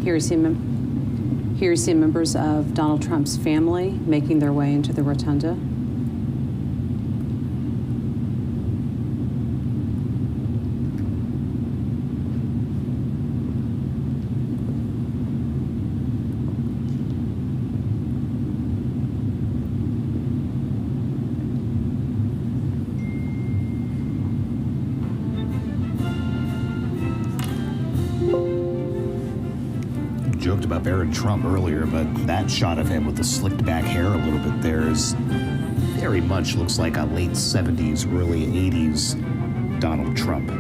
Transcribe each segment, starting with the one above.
Here you see members of Donald Trump's family making their way into the rotunda. Joked about Barron Trump earlier, but that shot of him with the slicked back hair a little bit there is very much looks like a late 70s, early 80s Donald Trump.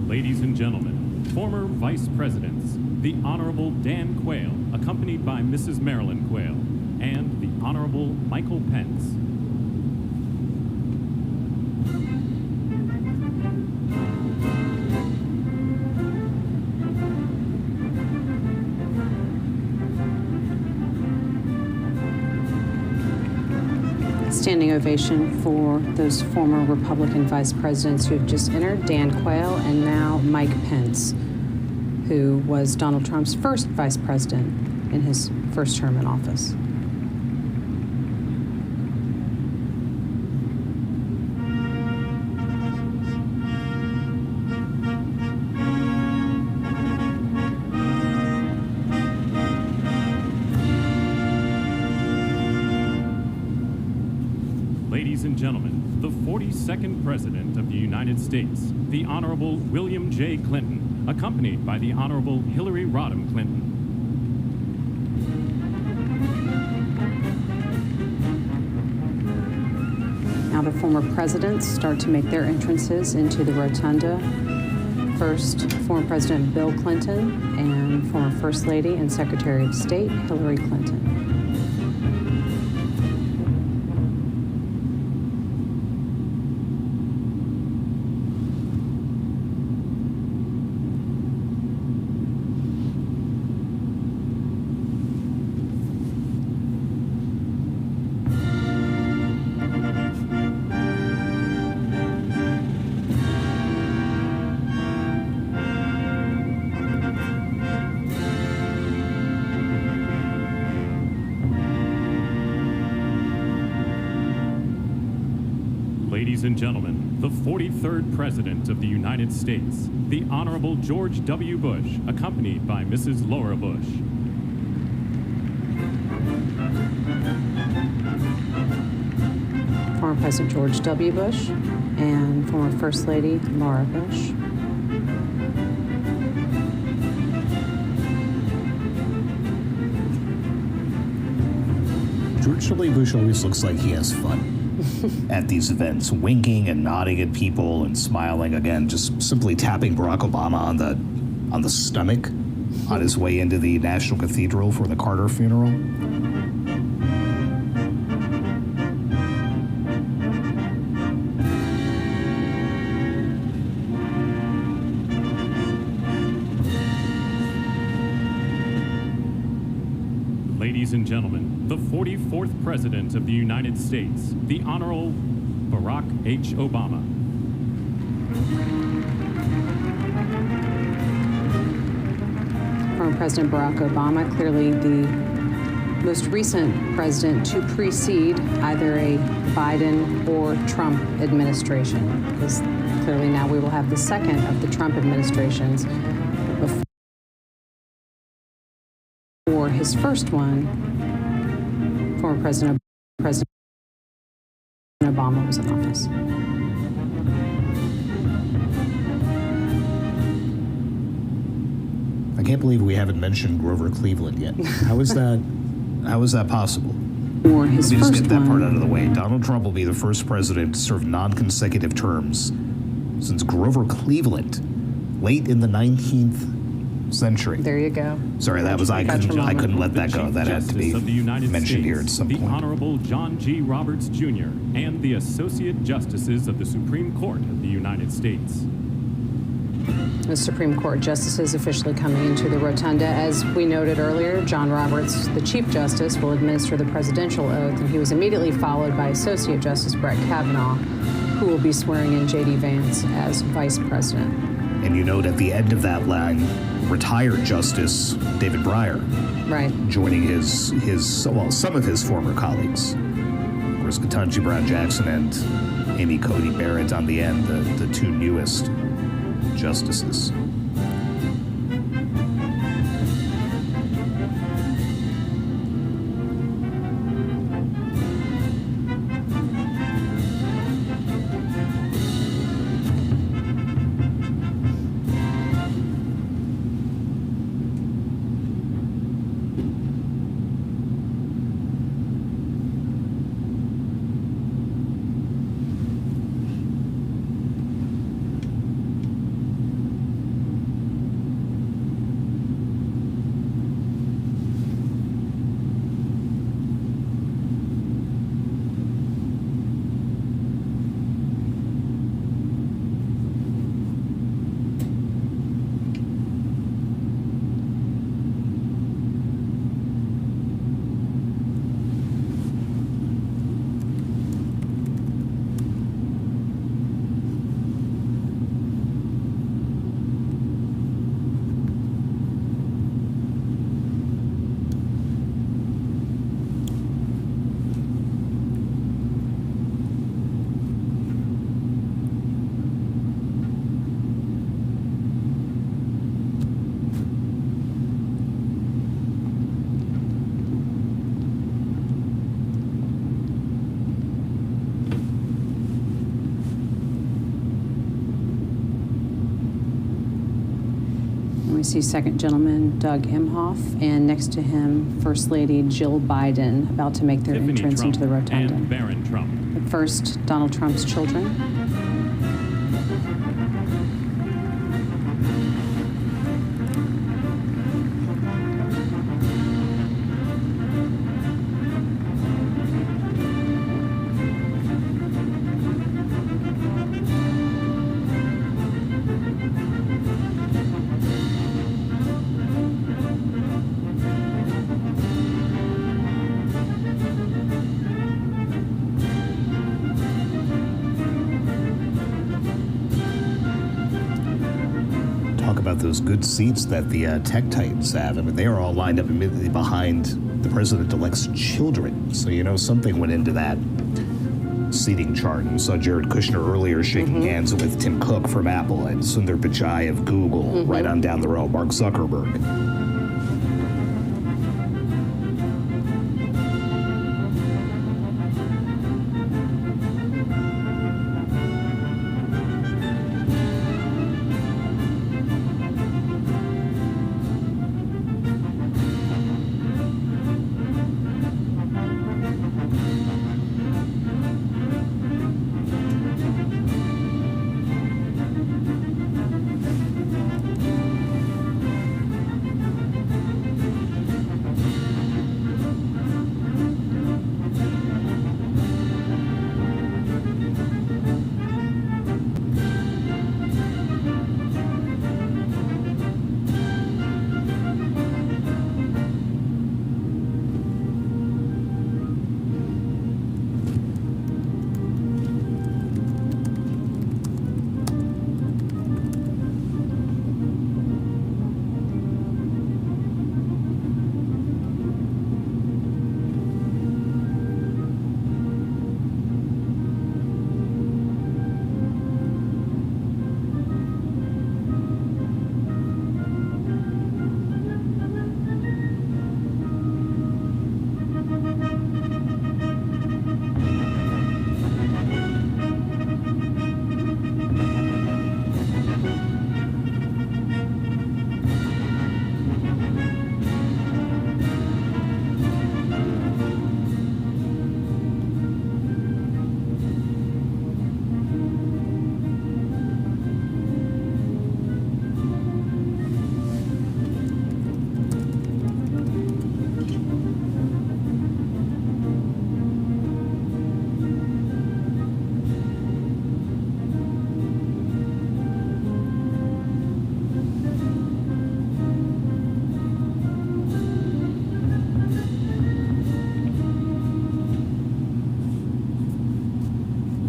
Ladies and gentlemen, former Vice Presidents, the Honorable Dan Quayle, accompanied by Mrs. Marilyn Quayle, and the Honorable Michael Pence. Standing ovation for those former Republican vice presidents who have just entered, Dan Quayle and now Mike Pence, who was Donald Trump's first vice president in his first term in office. Ladies and gentlemen, the 42nd President of the United States, the Honorable William J. Clinton, accompanied by the Honorable Hillary Rodham Clinton. Now the former presidents start to make their entrances into the rotunda. First, former President Bill Clinton and former First Lady and Secretary of State Hillary Clinton. Ladies and gentlemen, the 43rd President of the United States, the Honorable George W. Bush, accompanied by Mrs. Laura Bush. Former President George W. Bush and former First Lady Laura Bush. George W. Bush always looks like he has fun at these events, winking and nodding at people and smiling again, just simply tapping Barack Obama on the stomach on his way into the National Cathedral for the Carter funeral. Ladies and gentlemen, the 44th President of the United States, the Honorable Barack H. Obama. Former President Barack Obama, clearly the most recent president to precede either a Biden or Trump administration, because clearly now we will have the second of the Trump administrations before his first one. Former President Obama was in office. I can't believe we haven't mentioned Grover Cleveland yet. How is that? How is that possible? Or his Let me just first get that one. part out of the way. Donald Trump will be the first president to serve non-consecutive terms since Grover Cleveland, late in the 19th century. There you go. Sorry, that was I couldn't let that go. That had to be mentioned here at some the point. Honorable John G. Roberts Jr. and the Associate Justices of the Supreme Court of the United States. The Supreme Court justices officially coming into the rotunda. As we noted earlier, John Roberts, the Chief Justice, will administer the presidential oath, and he was immediately followed by Associate Justice Brett Kavanaugh, who will be swearing in J.D. Vance as Vice President. And you note at the end of that line, retired Justice David Breyer, Right. joining some of his former colleagues. Of course, Ketanji Brown Jackson and Amy Coney Barrett on the end, the two newest justices. We see Second Gentleman Doug Emhoff, and next to him, First Lady Jill Biden, about to make their Tiffany entrance Trump into the rotunda. and Barron Trump. But first, Donald Trump's children. About those good seats that the tech titans have. I mean, they are all lined up immediately behind the president-elect's children. So, you know, something went into that seating chart. And we saw Jared Kushner earlier shaking hands with Tim Cook from Apple and Sundar Pichai of Google, right on down the road, Mark Zuckerberg.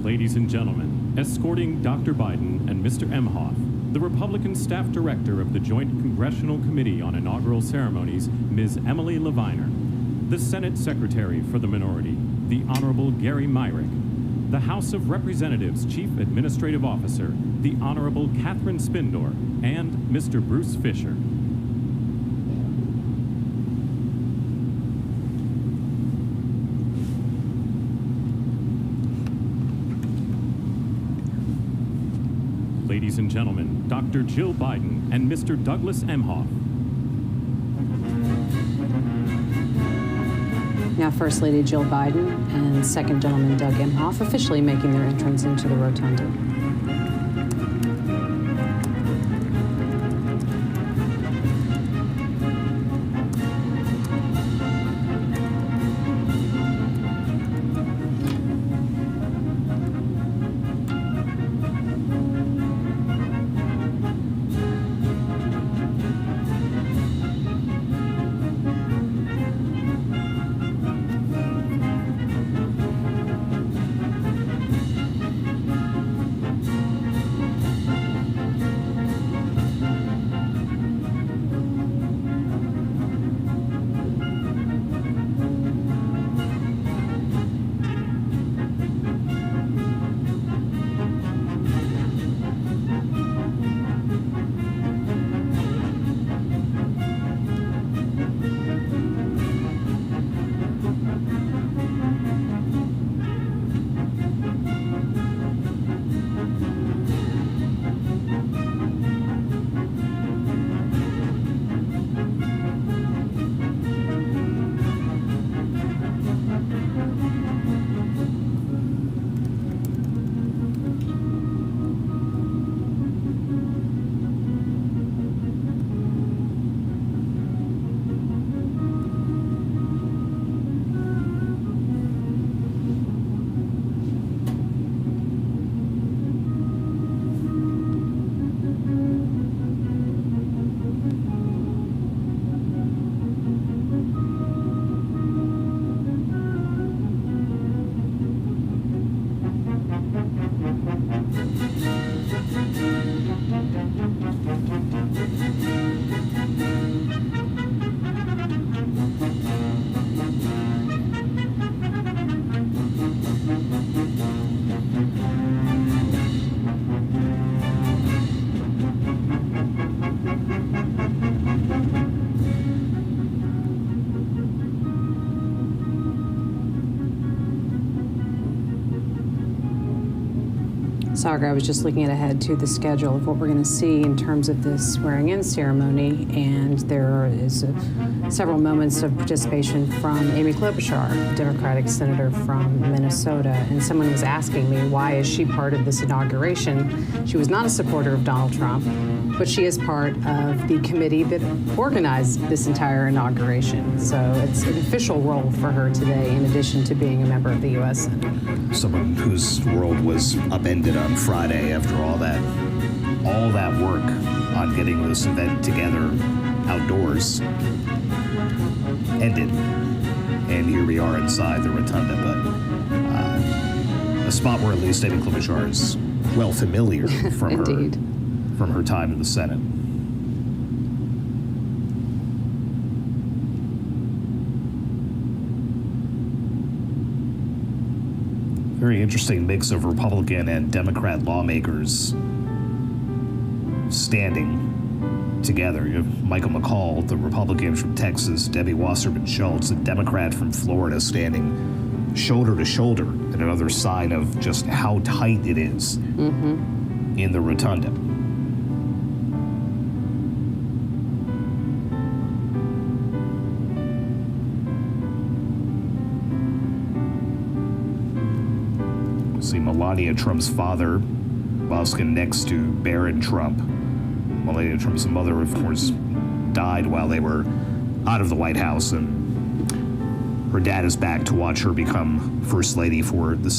Ladies and gentlemen, escorting Dr. Biden and Mr. Emhoff, the Republican staff director of the Joint Congressional Committee on Inaugural Ceremonies, Ms. Emily Leviner, the Senate Secretary for the Minority, the Honorable Gary Myrick, the House of Representatives Chief Administrative Officer, the Honorable Catherine Spindor, and Mr. Bruce Fisher. Ladies and gentlemen, Dr. Jill Biden and Mr. Douglas Emhoff. Now, First Lady Jill Biden and Second Gentleman Doug Emhoff officially making their entrance into the rotunda. Sagar, I was just looking ahead to the schedule of what we're going to see in terms of this swearing-in ceremony, and there is several moments of participation from Amy Klobuchar, Democratic senator from Minnesota, and someone was asking me, why is she part of this inauguration? She was not a supporter of Donald Trump, but she is part of the committee that organized this entire inauguration. So it's an official role for her today, in addition to being a member of the U.S. Senate. Someone whose world was upended on Friday after all that work on getting this event together outdoors ended. And here we are inside the rotunda, but a spot where at least Amy Klobuchar is well familiar from Indeed. From her time in the Senate. Very interesting mix of Republican and Democrat lawmakers standing together. You have Michael McCall, the Republican from Texas, Debbie Wasserman Schultz, a Democrat from Florida, standing shoulder to shoulder, and another sign of just how tight it is in the rotunda. See Melania Trump's father whilst next to Barron Trump. Melania Trump's mother, of course, died while they were out of the White House, and her dad is back to watch her become First Lady for the second